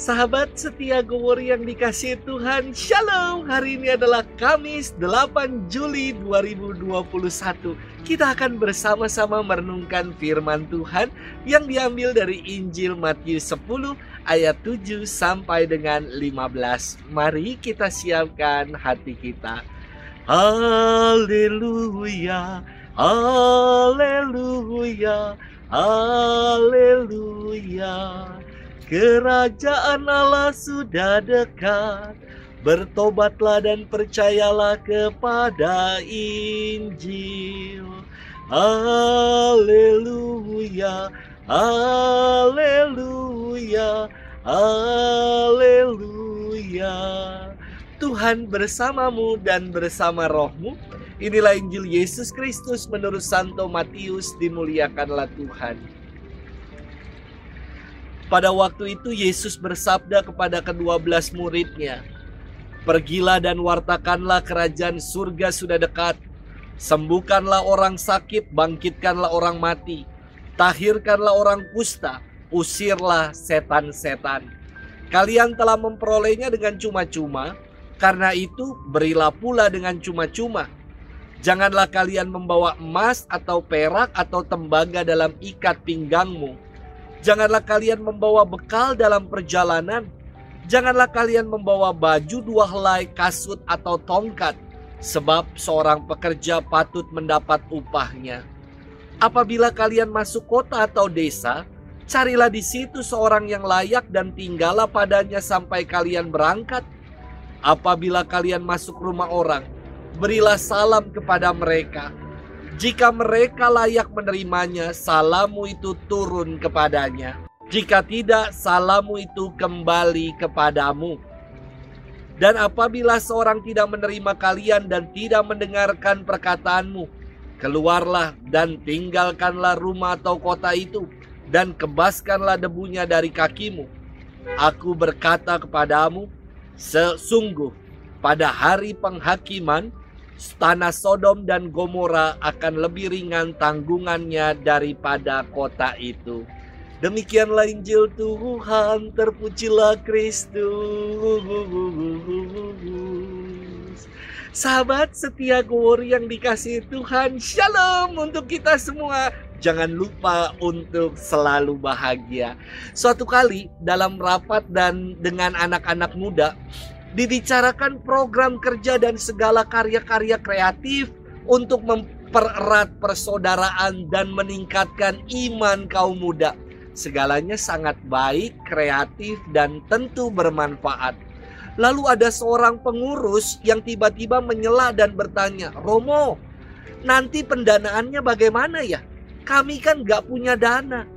Sahabat setia Gowori yang dikasihi Tuhan, Shalom. Hari ini adalah Kamis 8 Juli 2021. Kita akan bersama-sama merenungkan firman Tuhan yang diambil dari Injil Matius 10 ayat 7 sampai dengan 15. Mari kita siapkan hati kita. Haleluya, haleluya, haleluya. Kerajaan Allah sudah dekat. Bertobatlah dan percayalah kepada Injil. Haleluya, haleluya, haleluya. Tuhan bersamamu dan bersama rohmu. Inilah Injil Yesus Kristus menurut Santo Matius. Dimuliakanlah Tuhan. Pada waktu itu Yesus bersabda kepada ke-12 muridnya, "Pergilah dan wartakanlah kerajaan surga sudah dekat. Sembuhkanlah orang sakit, bangkitkanlah orang mati, tahirkanlah orang kusta, usirlah setan-setan. Kalian telah memperolehnya dengan cuma-cuma, karena itu berilah pula dengan cuma-cuma. Janganlah kalian membawa emas atau perak atau tembaga dalam ikat pinggangmu. Janganlah kalian membawa bekal dalam perjalanan. Janganlah kalian membawa baju, 2 helai, kasut atau tongkat, sebab seorang pekerja patut mendapat upahnya. Apabila kalian masuk kota atau desa, carilah di situ seorang yang layak dan tinggallah padanya sampai kalian berangkat. Apabila kalian masuk rumah orang, berilah salam kepada mereka. Jika mereka layak menerimanya, salammu itu turun kepadanya. Jika tidak, salammu itu kembali kepadamu. Dan apabila seorang tidak menerima kalian dan tidak mendengarkan perkataanmu, keluarlah dan tinggalkanlah rumah atau kota itu, dan kebaskanlah debunya dari kakimu. Aku berkata kepadamu, sesungguh pada hari penghakiman, tanah Sodom dan Gomora akan lebih ringan tanggungannya daripada kota itu." Demikianlah Injil Tuhan, terpujilah Kristus. Sahabat setia Gowori yang dikasihi Tuhan, Shalom untuk kita semua. Jangan lupa untuk selalu bahagia. Suatu kali dalam rapat dan dengan anak-anak muda, dibicarakan program kerja dan segala karya-karya kreatif untuk mempererat persaudaraan dan meningkatkan iman kaum muda. Segalanya sangat baik, kreatif, dan tentu bermanfaat. Lalu ada seorang pengurus yang tiba-tiba menyela dan bertanya, "Romo, nanti pendanaannya bagaimana ya? Kami kan gak punya dana."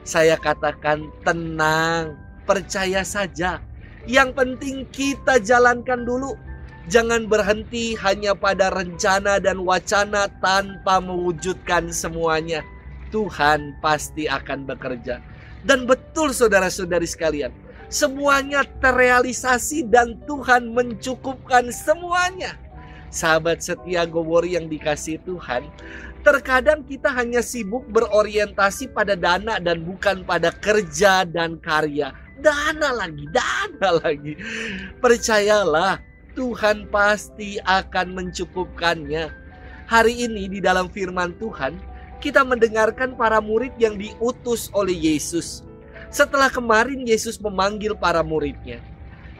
Saya katakan, tenang, percaya saja. Yang penting kita jalankan dulu. Jangan berhenti hanya pada rencana dan wacana tanpa mewujudkan semuanya. Tuhan pasti akan bekerja. Dan betul saudara-saudari sekalian, semuanya terrealisasi dan Tuhan mencukupkan semuanya. Sahabat setia Gowori yang dikasihi Tuhan, terkadang kita hanya sibuk berorientasi pada dana dan bukan pada kerja dan karya. Dana lagi. Percayalah, Tuhan pasti akan mencukupkannya. Hari ini di dalam firman Tuhan, kita mendengarkan para murid yang diutus oleh Yesus. Setelah kemarin Yesus memanggil para muridnya,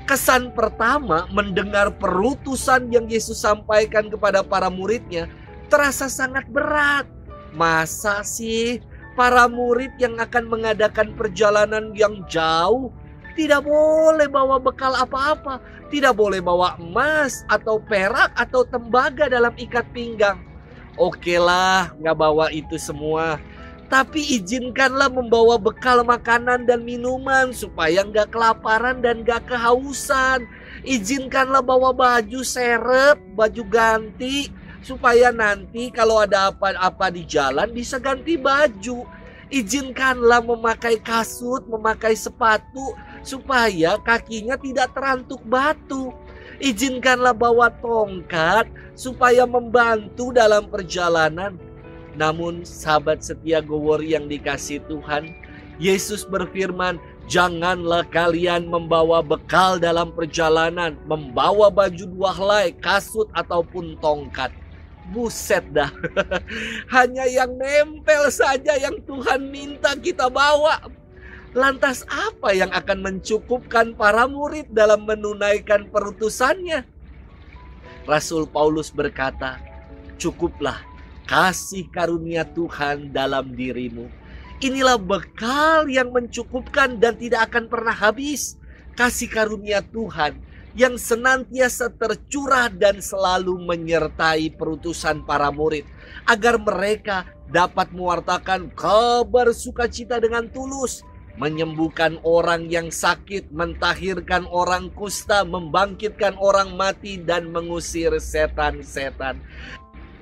kesan pertama mendengar perutusan yang Yesus sampaikan kepada para muridnya terasa sangat berat. Masa sih para murid yang akan mengadakan perjalanan yang jauh tidak boleh bawa bekal apa-apa, tidak boleh bawa emas atau perak atau tembaga dalam ikat pinggang. Oke lah, gak bawa itu semua, tapi izinkanlah membawa bekal makanan dan minuman supaya gak kelaparan dan gak kehausan. Izinkanlah bawa baju serep, baju ganti, supaya nanti kalau ada apa-apa di jalan bisa ganti baju. Izinkanlah memakai kasut, memakai sepatu, supaya kakinya tidak terantuk batu. Izinkanlah bawa tongkat, supaya membantu dalam perjalanan. Namun sahabat setia Gowori yang dikasihi Tuhan, Yesus berfirman, Janganlah kalian membawa bekal dalam perjalanan, membawa baju 2 helai, kasut ataupun tongkat. Buset dah. Hanya yang nempel saja yang Tuhan minta kita bawa. Lantas apa yang akan mencukupkan para murid dalam menunaikan perutusannya? Rasul Paulus berkata, "Cukuplah kasih karunia Tuhan dalam dirimu." Inilah bekal yang mencukupkan dan tidak akan pernah habis. Kasih karunia Tuhan yang senantiasa tercurah dan selalu menyertai perutusan para murid, agar mereka dapat mewartakan kabar sukacita dengan tulus, menyembuhkan orang yang sakit, mentahirkan orang kusta, membangkitkan orang mati, dan mengusir setan-setan.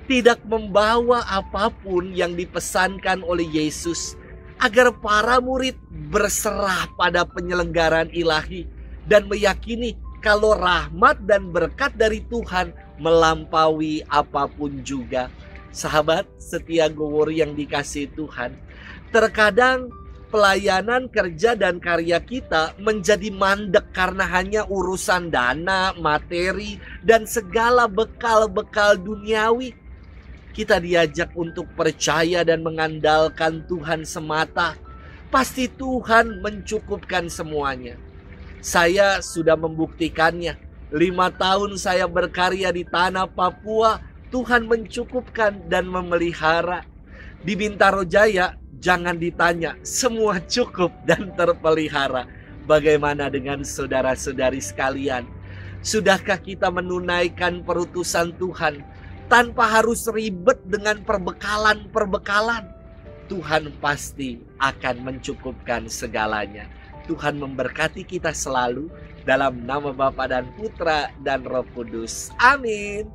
Tidak membawa apapun yang dipesankan oleh Yesus, agar para murid berserah pada penyelenggaraan ilahi dan meyakini kalau rahmat dan berkat dari Tuhan melampaui apapun juga. Sahabat setia Gowori yang dikasihi Tuhan, terkadang pelayanan, kerja, dan karya kita menjadi mandek karena hanya urusan dana, materi, dan segala bekal-bekal duniawi. Kita diajak untuk percaya dan mengandalkan Tuhan semata. Pasti Tuhan mencukupkan semuanya. Saya sudah membuktikannya. 5 tahun saya berkarya di tanah Papua, Tuhan mencukupkan dan memelihara. Di Bintaro Jaya, jangan ditanya, semua cukup dan terpelihara. Bagaimana dengan saudara-saudari sekalian? Sudahkah kita menunaikan perutusan Tuhan tanpa harus ribet dengan perbekalan-perbekalan? Tuhan pasti akan mencukupkan segalanya. Tuhan memberkati kita selalu, dalam nama Bapa dan Putra dan Roh Kudus. Amin.